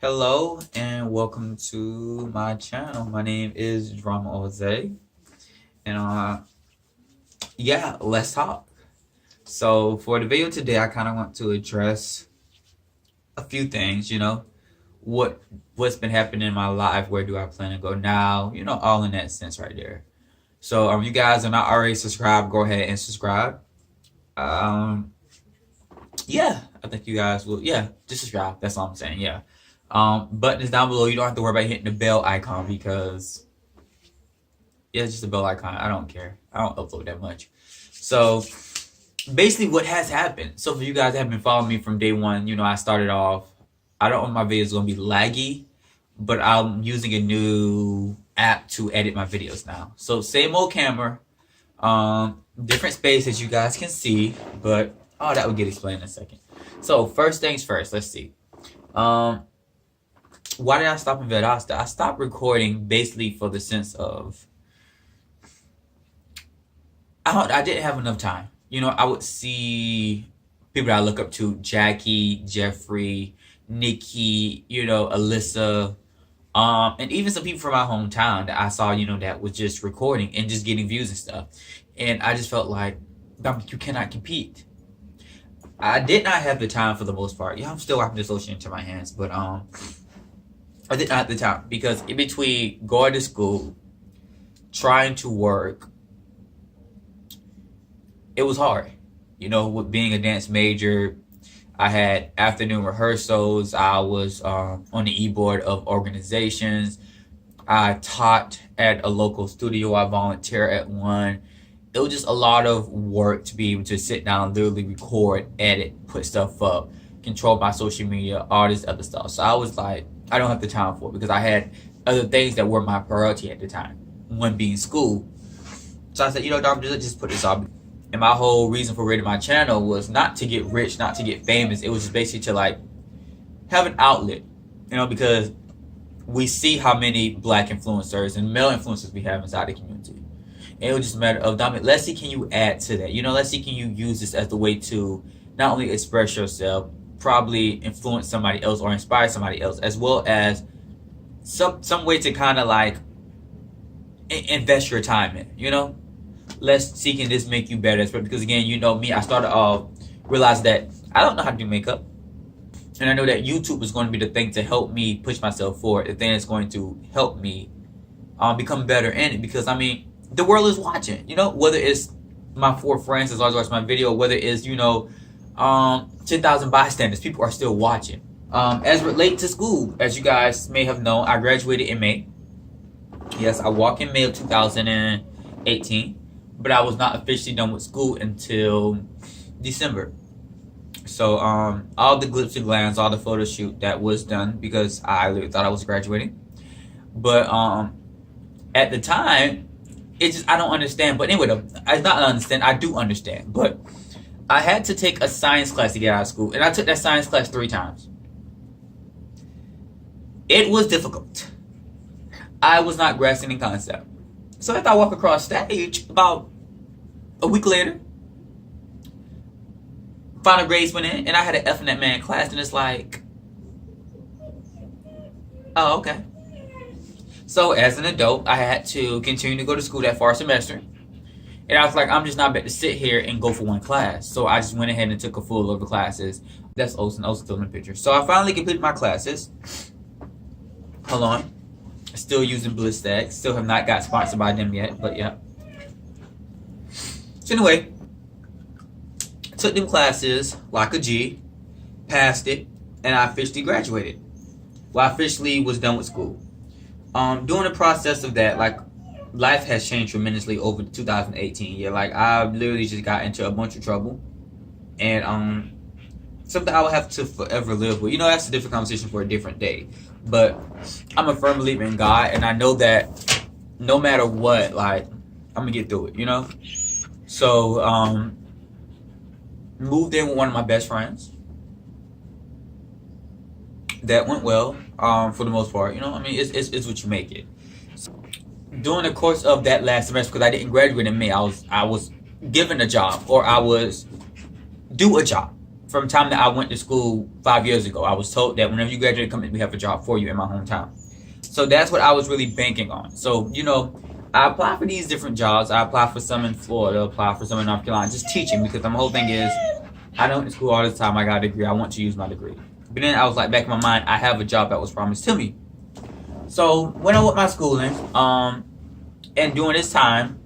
Hello and welcome to my channel. My name is Drama Jose, and yeah, let's talk. So for the video today, I kind of want to address a few things. What's been happening in my life. Where do I plan to go now? All in that sense right there. So you guys are not already subscribed, go ahead and subscribe. Yeah, I think you guys will. Yeah, just subscribe. That's all I'm saying. Yeah. Button is down below. You don't have to worry about hitting the bell icon because it's just a bell icon. I don't care. I don't upload that much. So basically what has happened. So for you guys that have been following me from day one, I started off, I don't want my videos going to be laggy, but I'm using a new app to edit my videos now. So same old camera, different space as you guys can see, but that will get explained in a second. So first things first, let's see. Why did I stop in Valdosta? I stopped recording basically for the sense of I didn't have enough time. I would see people that I look up to, Jackie, Jeffrey, Nikki, Alyssa, and even some people from my hometown that I saw, that was just recording and just getting views and stuff. And I just felt like, you cannot compete. I did not have the time for the most part. I'm still wiping this lotion into my hands, but I did not have the time because in between going to school, trying to work, it was hard. With being a dance major, I had afternoon rehearsals. I was on the e-board of organizations. I taught at a local studio. I volunteered at one. It was just a lot of work to be able to sit down, literally record, edit, put stuff up, control my social media, all this other stuff. So I was like, I don't have the time for it because I had other things that were my priority at the time, one being school. So I said, Dr. just put this off. And my whole reason for creating my channel was not to get rich, not to get famous. It was just basically to have an outlet, because we see how many black influencers and male influencers we have inside the community. And it was just a matter of, let's see, can you add to that? Let's see, can you use this as the way to not only express yourself, probably influence somebody else or inspire somebody else, as well as some way to kind of invest your time in, Let's see, can this make you better? Because again, me, I started off realized that I don't know how to do makeup. And I know that YouTube is going to be the thing to help me push myself forward. The thing that's going to help me become better in it. Because the world is watching, whether it's my 4 friends as long as watch my video, whether it's, 10,000 bystanders, people are still watching. As relate to school, as you guys may have known, I graduated in May. Yes, I walked in May of 2018. But I was not officially done with school until December. So all the glitz and glams, all the photo shoot that was done because I literally thought I was graduating. But at the time, I don't understand. But anyway, I not understand. I do understand. But I had to take a science class to get out of school, and I took that science class 3 times. It was difficult. I was not grasping the concept. So after I walk across stage, about a week later, final grades went in, and I had an F in that man class, and it's like, oh, okay. So as an adult, I had to continue to go to school that far semester. And I was like, I'm just not about to sit here and go for 1 class. So I just went ahead and took a full load of classes. That's Olsen still in the picture. So I finally completed my classes. Hold on. Still using BlizzStacks. Still have not got sponsored by them yet, but yeah. So anyway, took them classes like a G, passed it, and I officially graduated. Well, I officially was done with school. During the process of that, life has changed tremendously over 2018. Yeah, I literally just got into a bunch of trouble, and something I will have to forever live with. That's a different conversation for a different day. But I'm a firm believer in God, and I know that no matter what, I'm gonna get through it, So, moved in with one of my best friends. That went well, for the most part. It's what you make it. So, during the course of that last semester, because I didn't graduate in May, I was given a job, or I was do a job. from the time that I went to school 5 years ago. I was told that whenever you graduate, come in, we have a job for you in my hometown. So that's what I was really banking on. So, I apply for these different jobs. I apply for some in Florida, apply for some in North Carolina, just teaching, because my whole thing is, I don't went to school all the time. I got a degree. I want to use my degree. But then I was like, back in my mind, I have a job that was promised to me. So went on with my schooling, and during this time,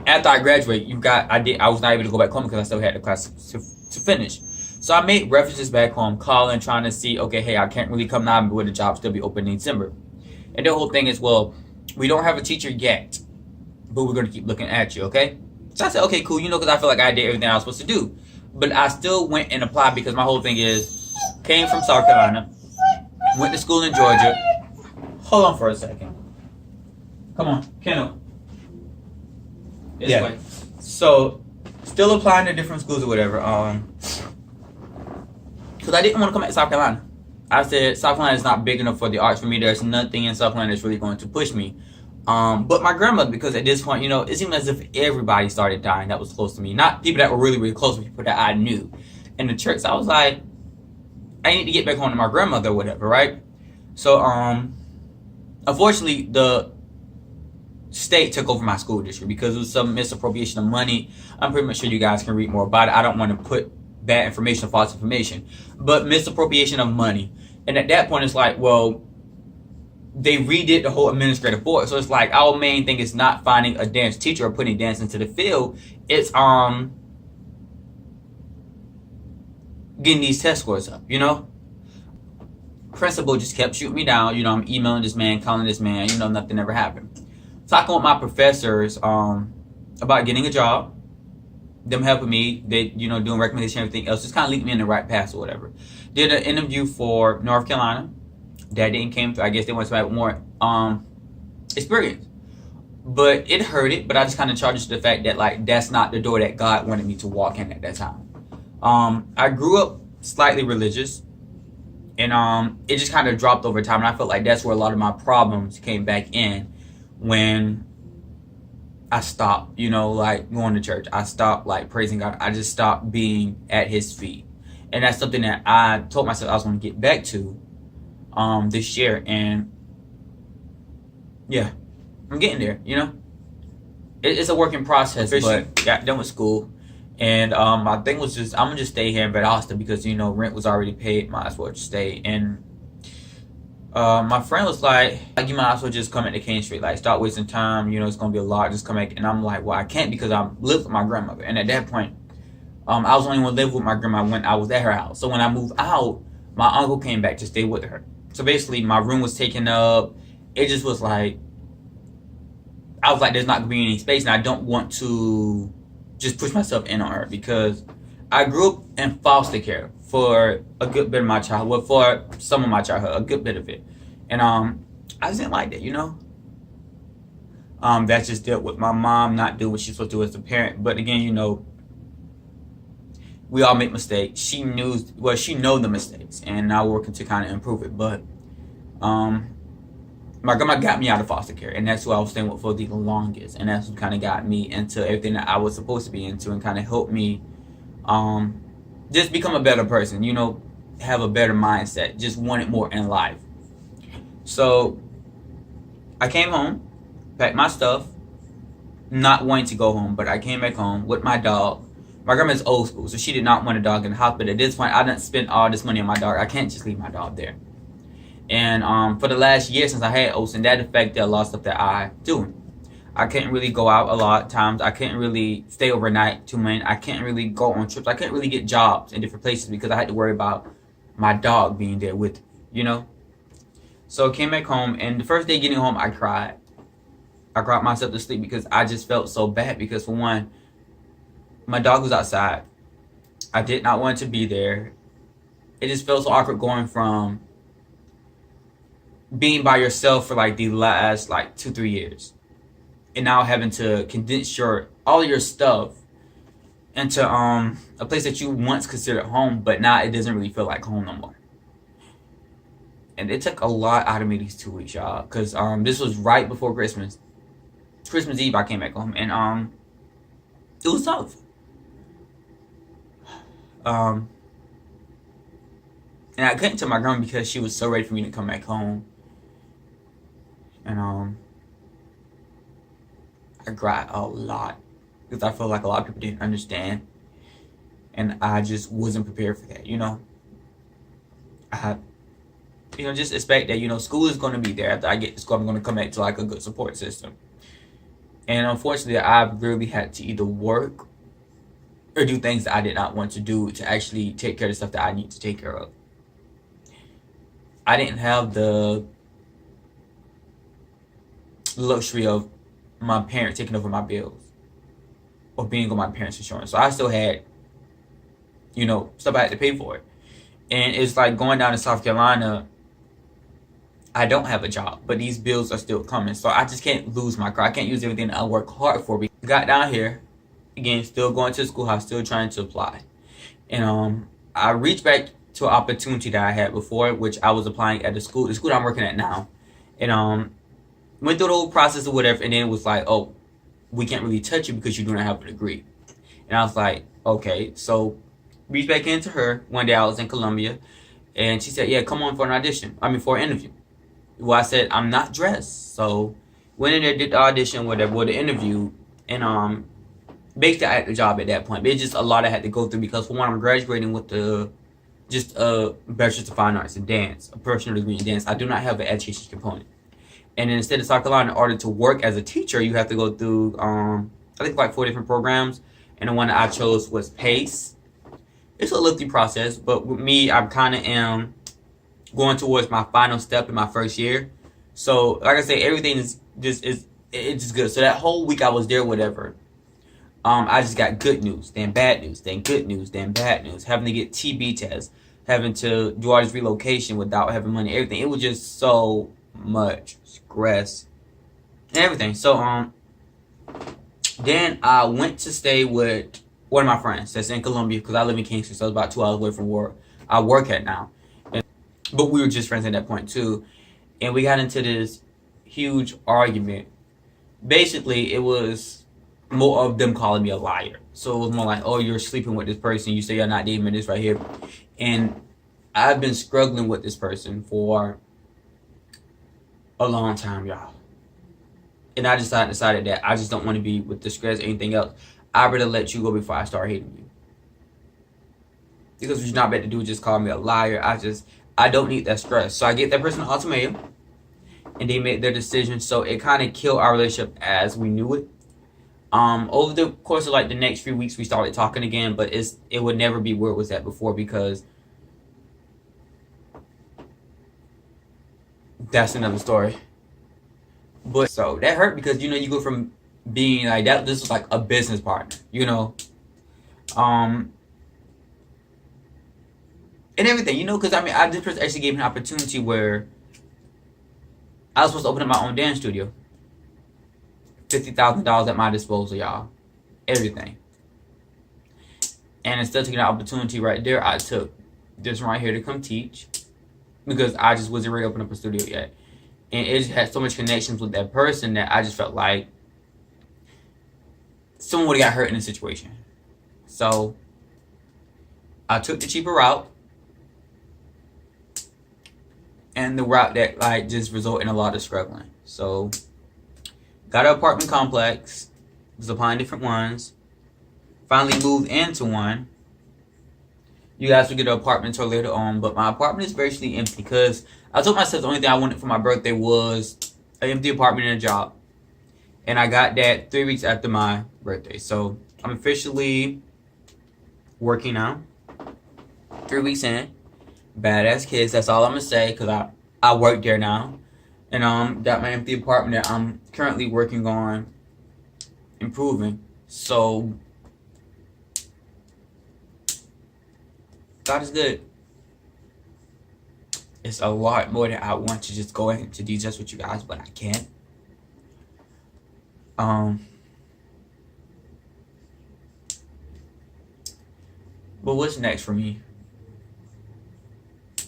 after I graduate, I was not able to go back home because I still had the class to finish. So I made references back home, calling, trying to see, okay, hey, I can't really come now, but would the job still be open in December? And the whole thing is, well, we don't have a teacher yet, but we're going to keep looking at you, okay? So I said, okay, cool, because I feel like I did everything I was supposed to do. But I still went and applied because my whole thing is, came from South Carolina, went to school in Georgia. Hold on for a second. Come on, Kendall. This way. So, still applying to different schools or whatever. Because I didn't want to come back to South Carolina. I said, South Carolina is not big enough for the arts for me. There's nothing in South Carolina that's really going to push me. But my grandmother, because at this point, it seemed as if everybody started dying that was close to me. Not people that were really, really close, but people that I knew in the church. So I was like, I need to get back home to my grandmother or whatever, right? So, unfortunately, the state took over my school district because it was some misappropriation of money. I'm pretty much sure you guys can read more about it. I don't want to put bad information or false information, but misappropriation of money. And at that point, it's like, well, they redid the whole administrative board. So it's like, our main thing is not finding a dance teacher or putting dance into the field. It's getting these test scores up, Principal just kept shooting me down. I'm emailing this man, calling this man, nothing ever happened. Talking with my professors about getting a job, them helping me, they, doing recommendation, everything else, just kind of lead me in the right path or whatever. Did an interview for North Carolina. That didn't came through. I guess they wanted somebody with more experience. But it hurt it, but I just kind of charged it to the fact that, like, that's not the door that God wanted me to walk in at that time. I grew up slightly religious, and it just kind of dropped over time, and I felt like that's where a lot of my problems came back in when I stopped, like, going to church. I stopped, like, praising God. I just stopped being at His feet. And that's something that I told myself I was going to get back to this year, and yeah, I'm getting there. It's a working process, but got done with school, and my thing was just, I'm gonna just stay here in Valdosta because rent was already paid. Might as well just stay. And my friend was like, you might as well just come into King Street, like, stop wasting time. It's gonna be a lot. Just come back. And I'm like, well, I can't because I live with my grandmother, and at that point, I was only one to live with my grandma when I was at her house. So when I moved out, my uncle came back to stay with her. So basically, my room was taken up. It just was like, I was like, there's not going to be any space, and I don't want to just push myself in on her because I grew up in foster care for a good bit of my childhood, well, for some of my childhood, a good bit of it. And I just didn't like that, That's just dealt with my mom not doing what she's supposed to do as a parent. But again, we all make mistakes. She knew the mistakes, and now we're working to kind of improve it. But my grandma got me out of foster care, and that's who I was staying with for the longest, and that's what kind of got me into everything that I was supposed to be into, and kind of helped me just become a better person, have a better mindset, just wanted more in life. So I came home, packed my stuff, not wanting to go home, but I came back home with my dog. My grandma's old school, so she did not want a dog in the house. But at this point, I didn't spend all this money on my dog. I can't just leave my dog there. And for the last year since I had Olsen, that affected a lot of stuff that I do. I couldn't really go out a lot of times. I couldn't really stay overnight too much. I couldn't really go on trips. I couldn't really get jobs in different places because I had to worry about my dog being there with me, So I came back home, and the first day getting home, I cried. I cried myself to sleep because I just felt so bad because, for one, my dog was outside. I did not want to be there. It just felt so awkward going from being by yourself for like the last 2-3 years, and now having to condense all of your stuff into a place that you once considered home, but now it doesn't really feel like home no more. And it took a lot out of me these 2 weeks, y'all, because this was right before Christmas Eve. I came back home, and it was tough. And I couldn't tell my grandma because she was so ready for me to come back home. And I cried a lot because I felt like a lot of people didn't understand, and I just wasn't prepared for that. I just expect that school is going to be there. After I get to school, I'm going to come back to like a good support system. And unfortunately, I've really had to either work or do things that I did not want to do to actually take care of the stuff that I need to take care of. I didn't have the luxury of my parents taking over my bills or being on my parents' insurance. So I still had, stuff I had to pay for it. And it's like going down to South Carolina, I don't have a job, but these bills are still coming. So I just can't lose my car. I can't use everything that I work hard for. Got down here, again, still going to the schoolhouse, still trying to apply. And I reached back to an opportunity that I had before, which I was applying at the school that I'm working at now. And went through the whole process or whatever, and then it was like, oh, we can't really touch you because you do not have a degree. And I was like, okay. So reached back into her one day. I was in Columbia, and she said, yeah, come on for an audition. For an interview. Well, I said, I'm not dressed. So went in there, did the audition, whatever, or the interview, and basically I had the job at that point. But it's just a lot I had to go through because, for one, I'm graduating with just a Bachelor's of Fine Arts in dance, a personal degree in dance. I do not have an education component. And then instead of South Carolina, in order to work as a teacher, you have to go through, I think, like 4 different programs. And the one that I chose was PACE. It's a lengthy process, but with me, I kind of am going towards my final step in my first year. So, like I say, everything is just good. So that whole week I was there, whatever, I just got good news, then bad news, then good news, then bad news. Having to get TB tests, having to do all this relocation without having money, everything. It was just so much stress and everything. So then I went to stay with one of my friends that's in Columbia because I live in Kingston, so it's about 2 hours away from where I work at now. But we were just friends at that point too, and we got into this huge argument. Basically, it was more of them calling me a liar. So it was more like, oh, you're sleeping with this person, you say you're not dating this right here. And I've been struggling with this person for a long time, y'all. And I decided that I just don't want to be with the stress or anything else. I'd rather let you go before I start hating you. Because what you're not about to do is just call me a liar. I don't need that stress. So I gave that person an ultimatum, and they made their decision. So it kind of killed our relationship as we knew it. Over the course of like the next few weeks, we started talking again, but it would never be where it was at before because that's another story. But so that hurt because you go from being like that. This was like a business partner, and everything, because this person actually gave me an opportunity where I was supposed to open up my own dance studio. $50,000 at my disposal, y'all. Everything. And instead of taking that opportunity right there, I took this right here to come teach because I just wasn't ready to open up a studio yet. And it just had so much connections with that person that I just felt like someone would have got hurt in this situation. So I took the cheaper route. And the route that just resulted in a lot of struggling. So got an apartment complex, was applying different ones. Finally moved into one. You guys will get an apartment tour later on, but my apartment is virtually empty because I told myself the only thing I wanted for my birthday was an empty apartment and a job. And I got that 3 weeks after my birthday. So I'm officially working now. 3 weeks in. Badass kids, that's all I'm gonna say because I work there now. And got my empty apartment that I'm currently working on improving. So God is good. It's a lot more that I want to just go into details with you guys, but I can't. But what's next for me?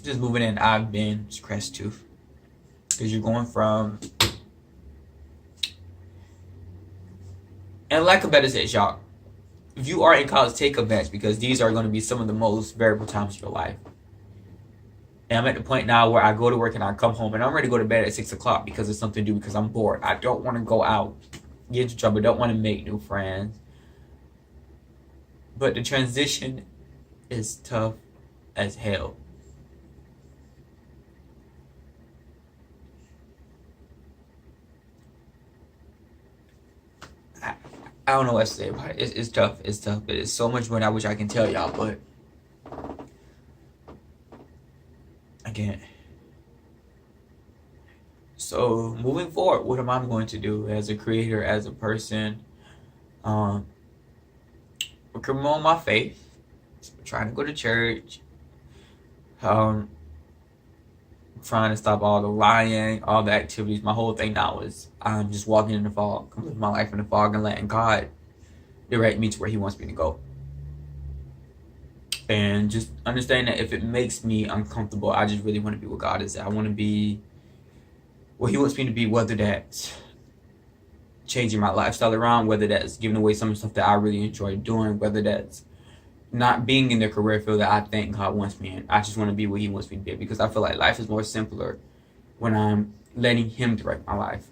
Just moving in, I've been stressed too. Because you're going from... And like Abetta says, y'all, if you are in college, take advantage because these are going to be some of the most variable times of your life. And I'm at the point now where I go to work and I come home and I'm ready to go to bed at 6 o'clock because it's something to do, because I'm bored. I don't want to go out, get into trouble, don't want to make new friends. But the transition is tough as hell. I don't know what to say about it. It's tough. It's tough. But it's so much more that I wish I can tell y'all, but I can't. So moving forward, what am I going to do as a creator, as a person? Working on my faith, trying to go to church, trying to stop all the lying, all the activities. My whole thing now is I'm just walking in the fog. I'm living my life in the fog and letting God direct me to where He wants me to go. And just understand that if it makes me uncomfortable, I just really want to be what God is. I want to be what He wants me to be, whether that's changing my lifestyle around, whether that's giving away some of the stuff that I really enjoy doing, whether that's not being in the career field that I think God wants me in. I just want to be what He wants me to be, because I feel like life is more simpler when I'm letting Him direct my life.